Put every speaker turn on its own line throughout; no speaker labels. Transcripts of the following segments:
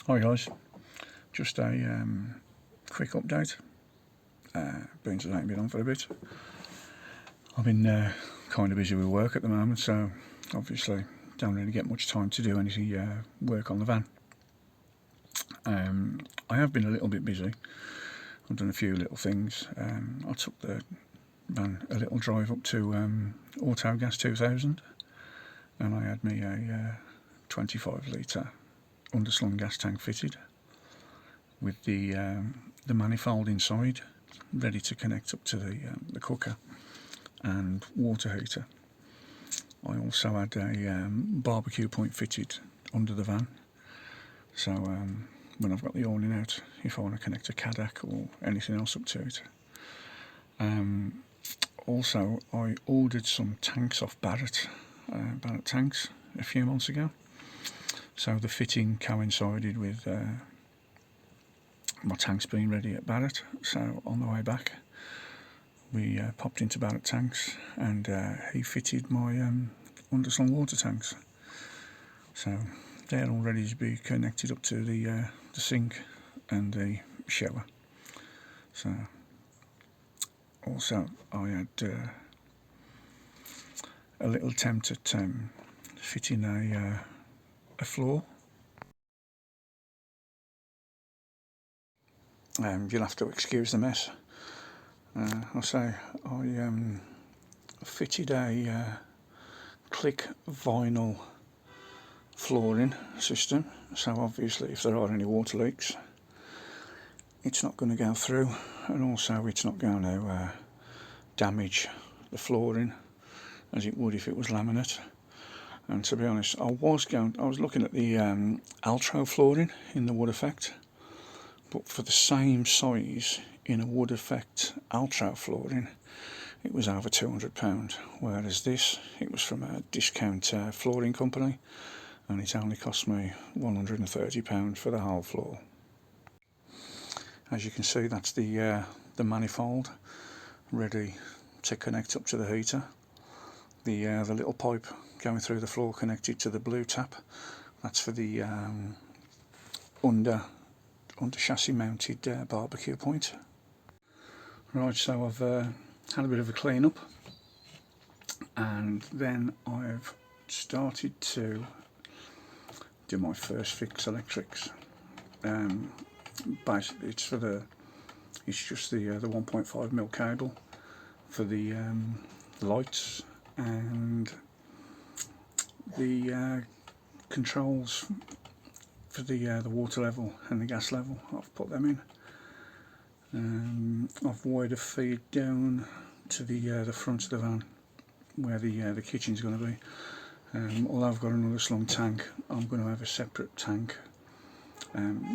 Hi guys, just a quick update. Been today been on for a bit. I've been kind of busy with work at the moment, so obviously don't really get much time to do any work on the van. I have been a little bit busy. I've done a few little things. I took the van a little drive up to Autogas 2000, and I had me a 25 litre underslung gas tank fitted with the manifold inside, ready to connect up to the cooker and water heater. I also had a barbecue point fitted under the van, so when I've got the awning out, if I want to connect a Cadillac or anything else up to it. Also, I ordered some tanks off Barrett tanks a few months ago, so the fitting coincided with my tanks being ready at Barrett. So on the way back, we popped into Barrett tanks, and he fitted my underslung water tanks. So they're all ready to be connected up to the sink and the shower. So also I had a little attempt at fitting a floor. You'll have to excuse the mess. I'll say I fitted a click vinyl flooring system, so obviously if there are any water leaks, it's not going to go through, and also it's not going to damage the flooring as it would if it was laminate. And to be honest, I was looking at the Altro flooring in the wood effect, but for the same size in a wood effect Altro flooring, it was over £200, whereas this, it was from a discount flooring company, and it only cost me £130 for the whole floor. As you can see, that's the manifold ready to connect up to the heater. The little pipe going through the floor connected to the blue tap, that's for the under chassis mounted barbecue point. Right, so I've had a bit of a clean up, and then I've started to do my first fix electrics. Basically it's just the 1.5mm cable for the lights and the controls for the water level and the gas level. I've put them in. I've wired a feed down to the front of the van where the kitchen's going to be. Although I've got another slung tank, I'm going to have a separate tank,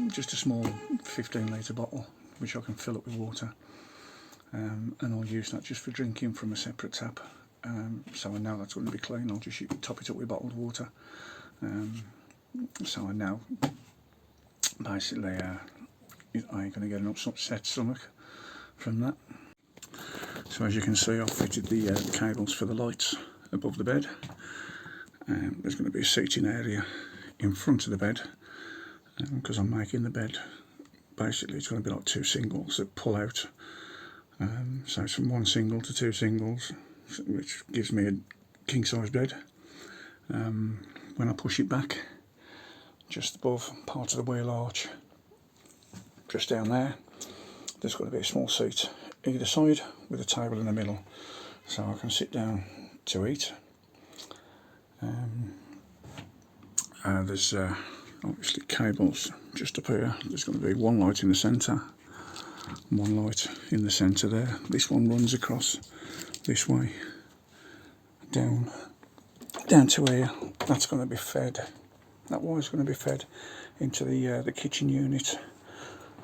just a small 15 litre bottle which I can fill up with water, and I'll use that just for drinking from a separate tap. So I know that's going to be clean. I'll just top it up with bottled water. So I know basically I ain't going to get an upset stomach from that. So as you can see, I've fitted the cables for the lights above the bed. There's going to be a seating area in front of the bed, because I'm making the bed, basically it's going to be like two singles that pull out. So it's from one single to two singles, which gives me a king size bed. When I push it back, just above part of the wheel arch, just down there's going to be a small seat either side with a table in the middle, so I can sit down to eat. There's obviously cables just up here. There's going to be one light in the centre, one light in the centre there. This one runs across this way down to here. That's going to be fed. That wire's going to be fed into the kitchen unit,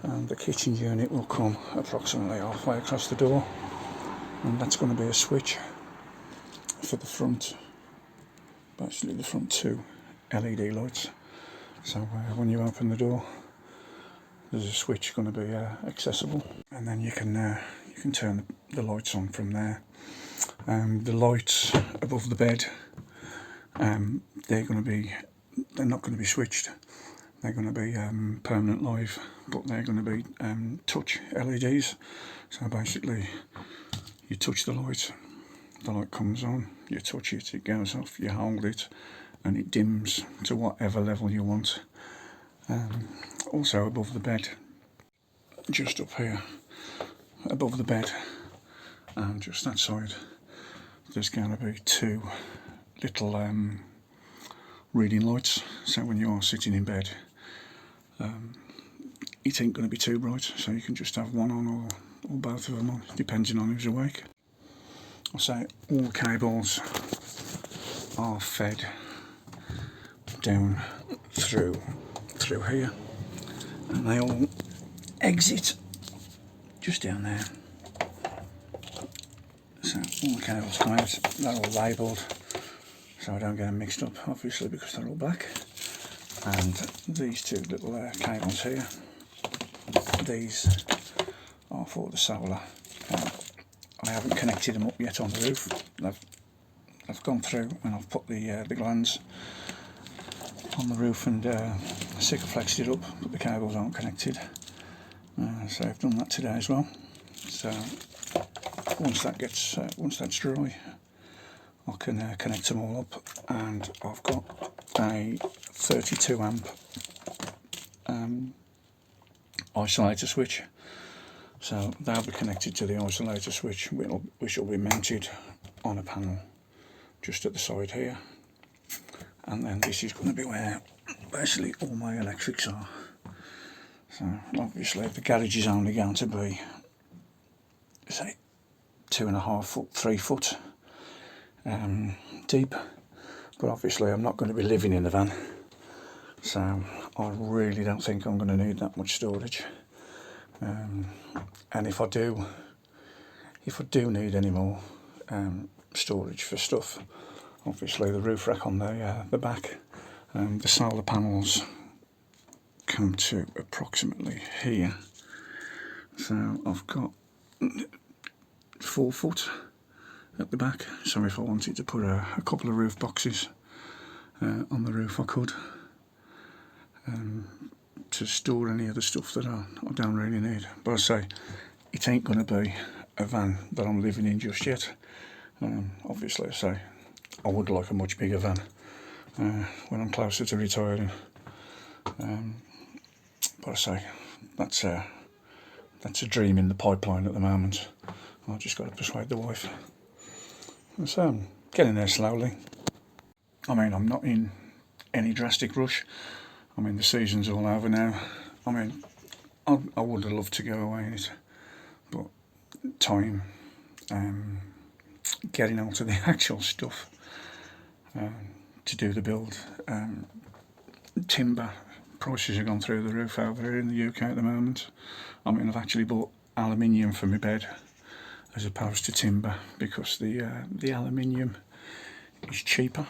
and the kitchen unit will come approximately halfway across the door, and that's going to be a switch for the front, basically the front two LED lights. So when you open the door, there's a switch going to be accessible, and then you can turn the lights on from there. The lights above the bed, they're not going to be switched. they're going to be permanent live, but they're going to be touch LEDs. So basically, you touch the light comes on, you touch it, it goes off, you hold it, and it dims to whatever level you want. Also above the bed, just up here, above the bed, and just that side, there's going to be two little reading lights. So when you are sitting in bed, it ain't going to be too bright, so you can just have one on or both of them on, depending on who's awake. So all the cables are fed down through here, and they all exit just down there. So all the cables come out, they're all labelled, so I don't get them mixed up, obviously, because they're all black. And these two little cables here, these are for the solar. I haven't connected them up yet on the roof. I've gone through and I've put the glands on the roof and Sikaflexed it up, but the cables aren't connected. So I've done that today as well. So once that's dry, I can connect them all up, and I've got a 32 amp isolator switch. So they'll be connected to the isolator switch, which will be mounted on a panel just at the side here. And then this is going to be where basically all my electrics are. So obviously the garage is only going to be, say, 2.5 foot, 3 foot deep. But obviously I'm not going to be living in the van, so I really don't think I'm going to need that much storage. And if I do need any more storage for stuff, obviously the roof rack on the back, the solar panels come to approximately here. So I've got 4 foot at the back, so if I wanted to put a couple of roof boxes on the roof, I could, to store any of the stuff that I don't really need. But I say, it ain't going to be a van that I'm living in just yet. Obviously, I say, I would like a much bigger van when I'm closer to retiring. But I say, that's a dream in the pipeline at the moment. I've just got to persuade the wife. So I'm getting there slowly. I mean, I'm not in any drastic rush. I mean, the season's all over now. I mean, I would have loved to go away in it, but time, getting onto the actual stuff to do the build. Timber prices have gone through the roof over here in the UK at the moment. I mean, I've actually bought aluminium for my bed as opposed to timber, because the aluminium is cheaper.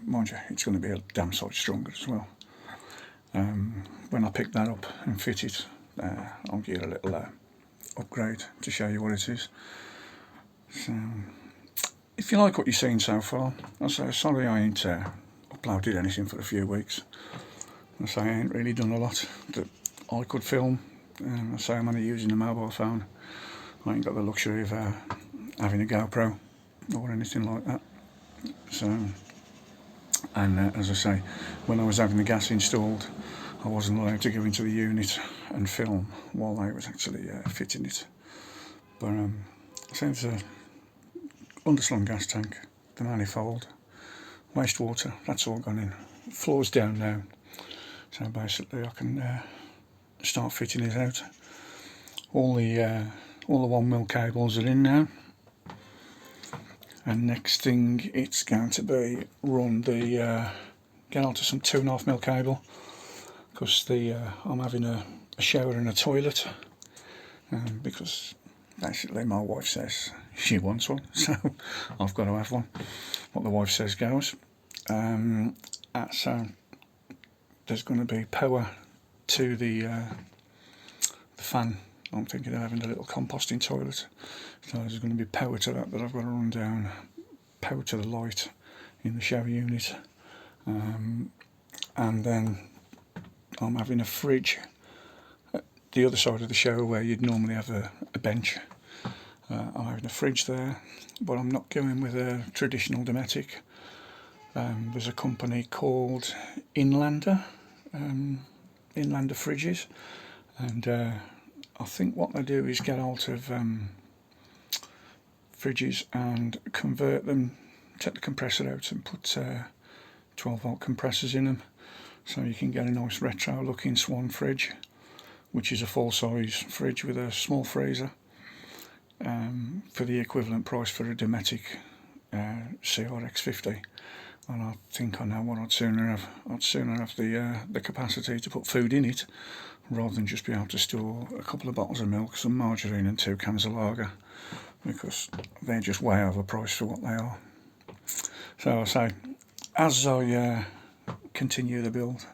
Mind you, it's going to be a damn sight stronger as well. When I pick that up and fit it, I'll give it a little upgrade to show you what it is. So, if you like what you've seen so far, I'll say sorry I ain't uploaded anything for a few weeks. I say I ain't really done a lot that I could film. I say I'm only using a mobile phone. I ain't got the luxury of having a GoPro or anything like that. So, and as I say, when I was having the gas installed, I wasn't allowed to go into the unit and film while I was actually fitting it. But so it's a underslung gas tank, the manifold, wastewater, that's all gone in. Floor's down now, so basically I can start fitting it out. All the 1mm cables are in now, and next thing it's going to be run the get onto some 2.5mm cable, because I'm having a shower and a toilet, because basically my wife says she wants one, so I've got to have one. What the wife says goes. So there's going to be power to the fan. I'm thinking of having a little composting toilet, so there's going to be power to that I've got to run down, power to the light in the shower unit, and then I'm having a fridge at the other side of the show where you'd normally have a bench. I'm having a fridge there, but I'm not going with a traditional Dometic. There's a company called Inlander fridges, and I think what they do is get out of fridges and convert them, take the compressor out and put 12-volt compressors in them, so you can get a nice retro looking Swan fridge, which is a full-size fridge with a small freezer, for the equivalent price for a Dometic CRX50. And I think I know what I'd sooner have. I'd sooner have the capacity to put food in it, rather than just be able to store a couple of bottles of milk, some margarine and 2 cans of lager, because they're just way overpriced for what they are. So I say, as I continue the build,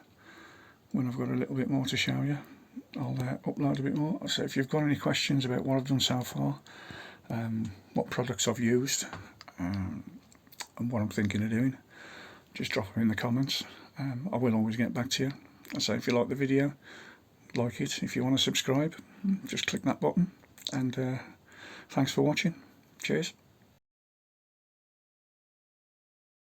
when I've got a little bit more to show you, I'll upload a bit more. So if you've got any questions about what I've done so far, what products I've used, and what I'm thinking of doing, just drop them in the comments. I will always get back to you. So if you like the video, like it. If you want to subscribe, just click that button. And thanks for watching. Cheers.